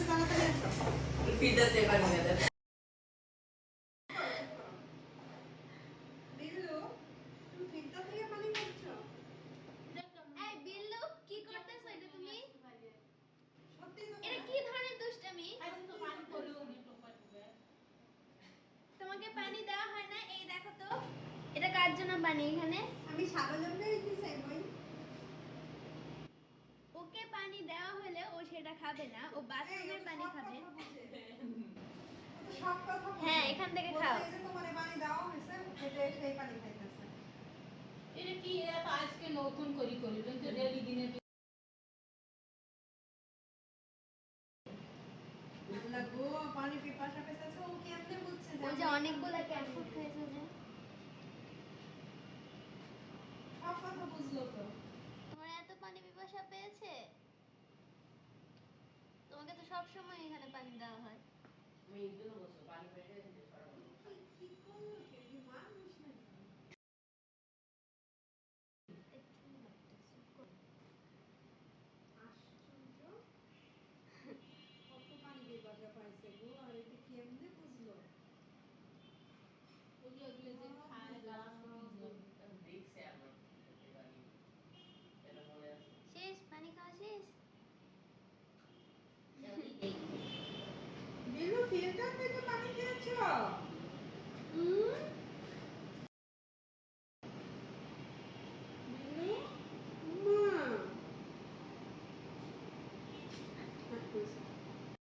তাড়াতাড়ি আসো। ফিল্টার দিয়ে পানি না দেন। বিল্লু, তুমি ফিল্টার থেকে পানি খাচ্ছো? এই বিল্লু, কি করতেছো এটা তুমি? সত্যি তো এটা কি ধরনের দুষ্টামি? তোমাকে পানি দেওয়া হয় না? এই দেখো তো, এটা কার জন্য পানি এখানে? আমি সারা জন্যই দিছি বই। ওকে পানি দেওয়া হলে ও সেটা খাবে না, ও বাথরুমের পানি খাবে। সব কথা বুঝে। হ্যাঁ, এখান থেকে খাও। বলছে যে তোমারে পানি দেওয়া হয়েছে, খেতে সেই পানি খাইতেছে। এটা কি এরা তো আজকে নতুন করি কিন্তু ডেলি দিনে আল্লাহ গো, পানি পিপাসা পেয়েছে, ও কেমনে বুঝছে ওই যে অনেকগুলা ক্যাট ফুড খাইছে যে। সব কথা বুঝলো তো। তোমার এত পানি পিপাসা পেয়েছে? তোমাকে তো সব সময় এখানে পানি দেওয়া হয়। আমি এই জন্য বলছি পানি পেটে সরাবো। কি করলো কে? কি মানুষ নাকি? আশ্চর্য, কত পানি পিপাসা পাইছে গো, আর এটা কেমনে বুঝলো? ওগুলো যে খায় গাছ